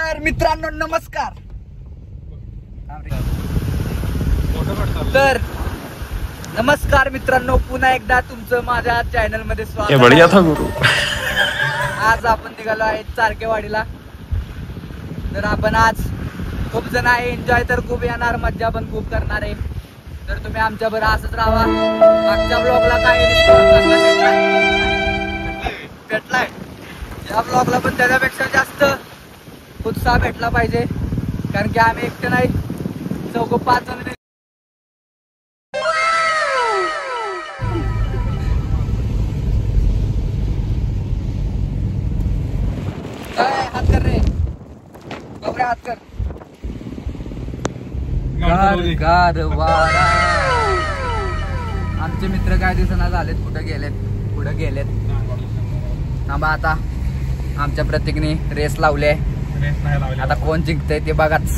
तर मित्रांनो नमस्कार. तर नमस्कार मित्रांनो, पुन्हा एकदा तुमचं माझ्या चॅनल मध्ये स्वागत आहे. बढिया था गुरु. आज आपण निघालो आहे चारकेवाडीला. तर आपण आज खूप जण आहे, एन्जॉय तर खूप येणार, मज्जा पण खूप करणार आहे. तर तुम्ही आमच्या बरोबर असंच राहा. मागच्या ब्लॉगला काय भेटलाय, या ब्लॉगला पण त्याच्यापेक्षा जास्त उत्साह भेटला पाहिजे, कारण की आम्ही एकटे नाही, 4-5 जण. हात कर रे बाबरे, हात कर. आमचे मित्र काय दिवसांना झालेत, कुठे गेलेत. थांबा, आता आमच्या प्रतीकने रेस लावले. आता कोण जिंकतंय ते बघाच.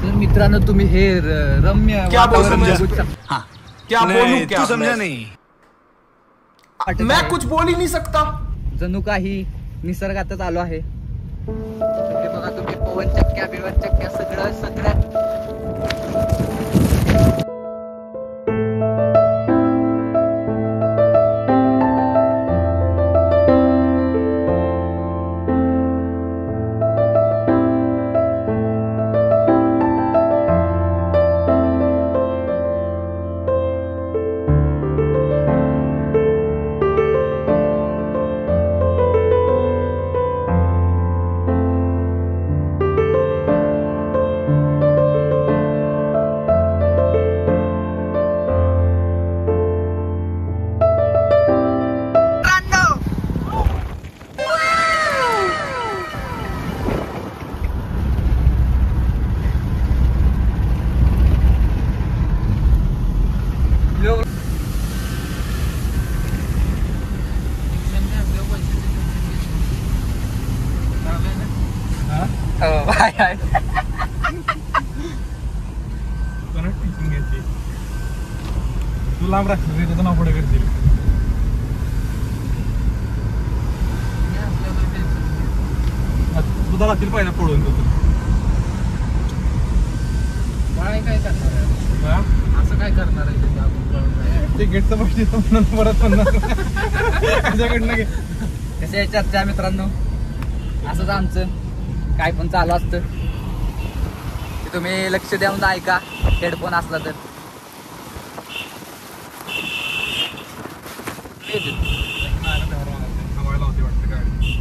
तर मित्रांनो, तुम्ही हे रम्य क्या वातावरण बोल बघू शकता. क्या बोलूं, क्या समझा नहीं. मैं कुछ बोल ही नहीं सकता. जणू काही निसर्गातच आलो आहे. ते बघा तुम्ही, पवन चक्क्या सगळ्या तू लांब राखशील, त्याचं नाव पुढे करशील. तुझा लागतील पाहिजे पडून तुझं. काय करणार आहे, असं काय करणार आहे ते गेटचं पैसे परत त्याच्याकडनं घे. कशा चर्चा मित्रांनो, असंच आमचं काय पण चालू असतं. ते तुम्ही लक्ष देऊन ऐका, हेडफोन असला तर. हवायला होती वाटतं गाडी,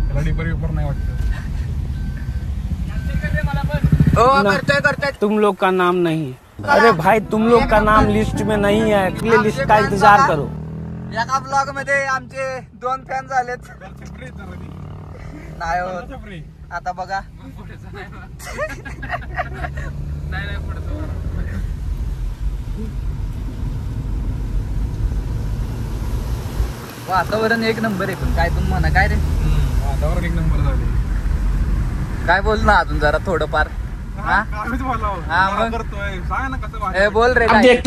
त्याला डिपर विपर नाही वाटतं. करतोय. तुम लोग का नाम नहीं. अरे भाई, तुम लोग का नाम लिस्ट में नहीं है, प्ले लिस्ट का इंतजार करो. एका ब्लॉग मध्ये आमचे 2 फॅन झालेत. नाही होत आता बघा. वातावरण एक नंबर आहे, पण काय तुम्ही म्हणा काय रे, वातावरण एक नंबर झाले. काय बोल ना अजून जरा थोडंफार. बोल रे. अब देख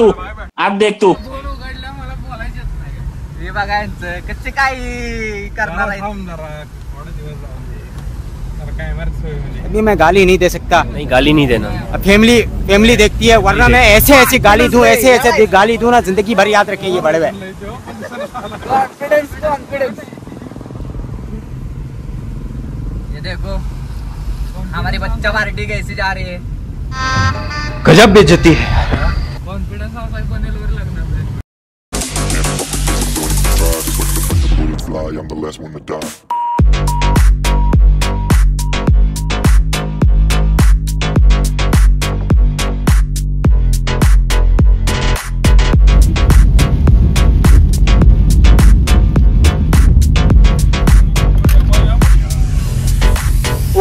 तू हे बघा यांचं कसे काय करणार आहे. अभी मैं गाली नहीं दे सकता. नहीं, गाली नहीं देना. फैमिली देखती है, वरना मैं ऐसे गाली दूं, ऐसे गाली दूं ना, जिंदगी भर याद रखें ये बड़े हुए. कॉन्फिडेंस. ये देखो, हमारी बच्चा पार्टी कैसी जा रही है. गजब बेइज्जती है. कॉन्फिडेंस बनेल लगणार. I'm the last one to die.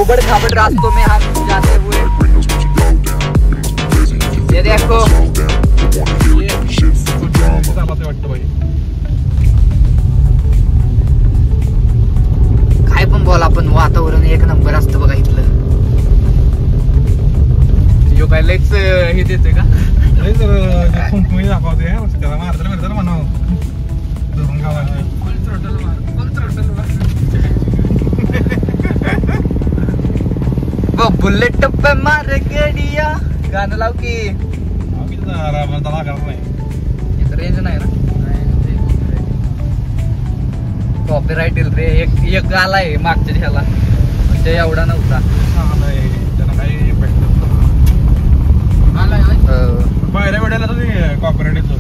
उबड़ खाबड़ रास्तों में हम जाते हुए, ये देखो पाऊस आहे त्याला मारताना म्हणाव धरून गावाची वो बुलेट पे मार गेडिया गाणं लाव की इथं रेंज नाही ना कॉपीराइट येईल रे एक आलाय मागच्या ह्याला म्हणजे एवढा नव्हता बाहेर वेळेला तर कॉपीराइट येतो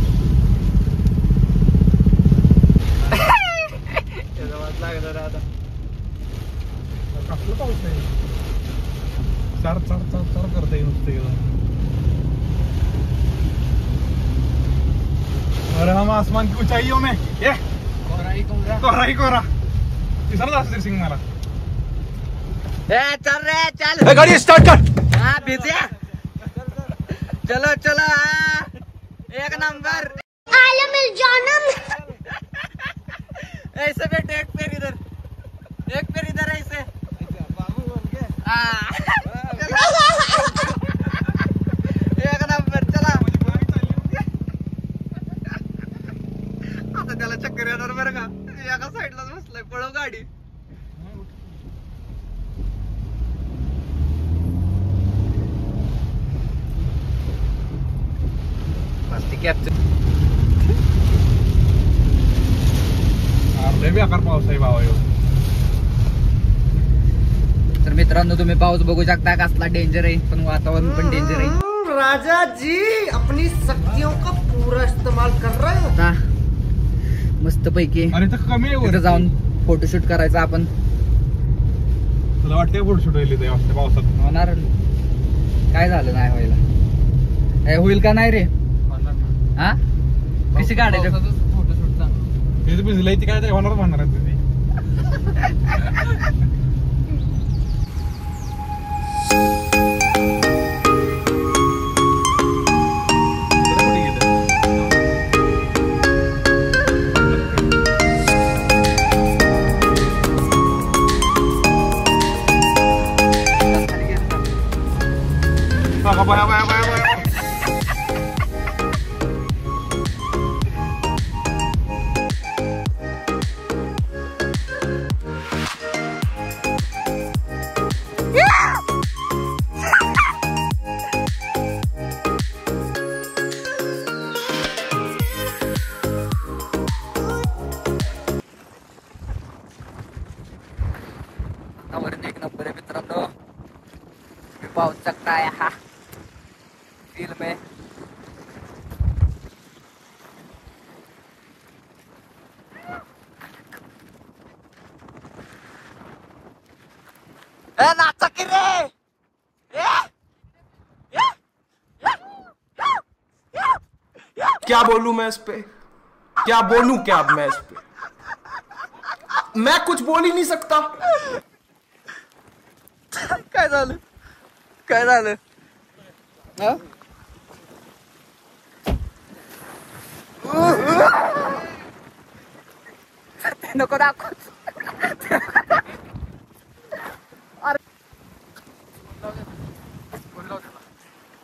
कसलं पाऊस आहे चार चार चार चार करता येईल नुसते अरे हम आसमान की ऊंचाइयों में ये कोहरा ही कोहरा तीसरा दास सिंह मला चल रे चल गाड़ी स्टार्ट कर। हाँ भेजे चलो चलो एक नंबर ऐसे बेटे एक पैर इधर ऐसे एक नंबर चला आता त्याला चक्कर येणार बरं का एका साईडलाच बसलाय पळव गाडी लय बेकार पाऊस आहे बाबा तर मित्रांनो तुम्ही पाऊस बघू शकता कसला डेंजर आहे पण वातावरण पण डेंजर आहे राजा जी अपनी शक्तियों का पूरा इस्तेमाल कर रहे हो आता मस्त पैकी अरे तर कमी आहे तिथं जाऊन फोटोशूट करायचा आपण तुला वाटतंय फोटोशूट होईल इथे वाटतं पावसात होणार काय झालं नाही व्हायला हे होईल का नाही रे हा कशी काढायचं फोटोशूट ते भिजलंय ती काय तरी होणार म्हणणार आहे तुम्ही बाया बाया बाया बाया एक नंबर आहे मित्रांनो तुम्ही पाहू शकता हा फील में नाचा की रे क्या बोलूं मैं इस पे क्या बोलूं क्या अब मैं इस पे मैं कुछ बोल ही नहीं सकता काय झालं काय झालं हा नको दाखव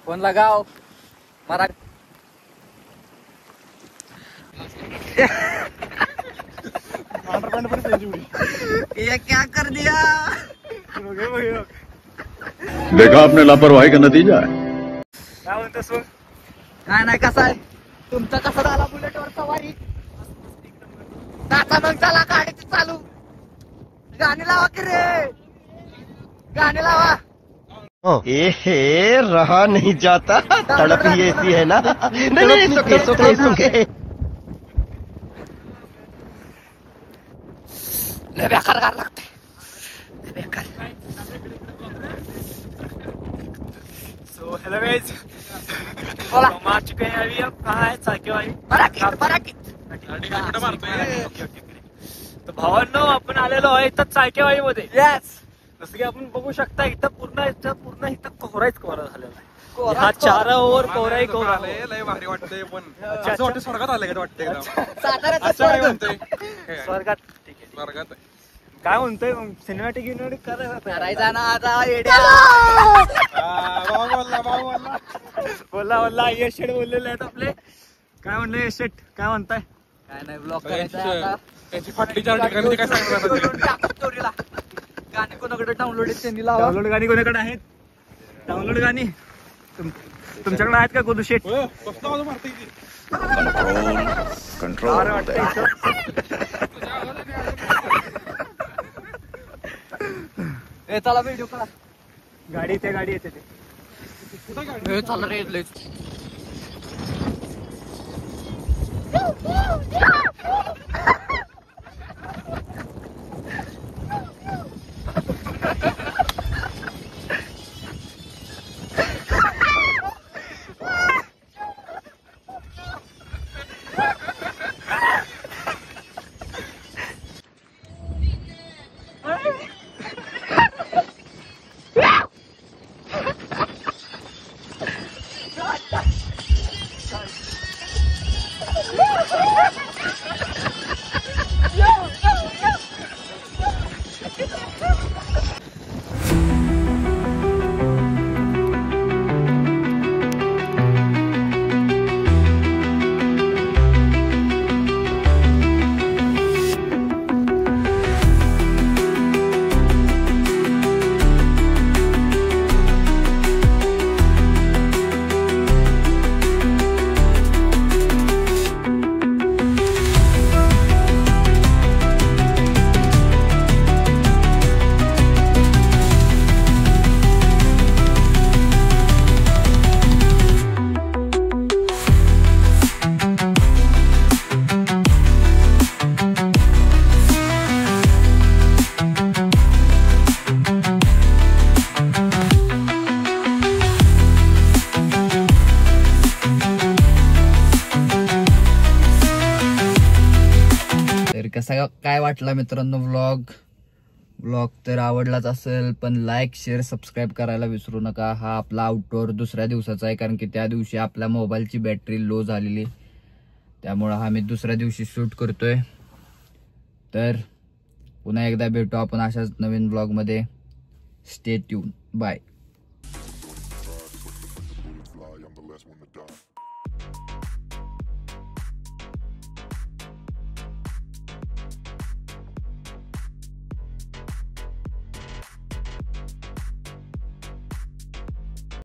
फोन लगाओ मारा ये क्या कर दिया देखा आपने लापरवाही का नतीजा है काय म्हणतोस काय नाही कसा आहे तुमचा कसा झाला बुलेटवर सवारी नाचा मग चला गाडीची चालू गाणी लावा की रे गाणी लावा ए रहा नहीं जाता तड़प ही ऐसी है ना नहीं सुखे लय बेकार गार लागते बेकार सो हेलो गाइस बोला हम आ चुके हैं अभी अब कहाँ है चाकेवाडी बराकीत तर भावांनो आपण आलेलो आहे इथं चाकेवाडी मध्ये येस जसं की आपण बघू शकता इथं पूर्ण इथं कोहराच कोहरा झालेला आहे हा चारावर कोहराही कोहरा लय भारी वाटतंय पण असं वाटतं स्वर्गात आलंय का वाटतंय एकदम साताऱ्याचं असं काय स्वर्ग. म्हणतोय स्वर्गात ठीक आहे स्वर्गात आहे. काय म्हणतोय मग सिनेमॅटिक युनिट करायचा ना आता येड्या भाऊ बोलला बोलला यश शेड बोललेले आहेत आपले काय म्हणले शेट, काय म्हणताय? काय नाही ब्लॉग करायचा आता. त्याची फाटली 4 ठिकाणी ते काय सांगणार? स्टोरीला गाणी कोणाकडे डाउनलोड आहेत त्यांनी लावा. डाउनलोड गाणी कोणाकडे आहेत? डाउनलोड गाणी तुमच्याकडे आहेत का कोदू शेट? कंट्रोल ए चला व्हिडिओ करा. गाडी येते ते. ए चला रे लय. कसा काय वाटला मित्रांनो ब्लॉग तर आवडलाच असेल, पण लाईक शेअर सबस्क्राईब करायला विसरू नका. हा आपला आउटडोर दुसऱ्या दिवसाचा आहे, कारण की त्या दिवशी आपल्या मोबाईलची बॅटरी लो झालेली, त्यामुळं हा मी दुसऱ्या दिवशी शूट करतोय. तर पुन्हा एकदा भेटू आपण अशाच नवीन ब्लॉगमध्ये. Stay tune. बाय.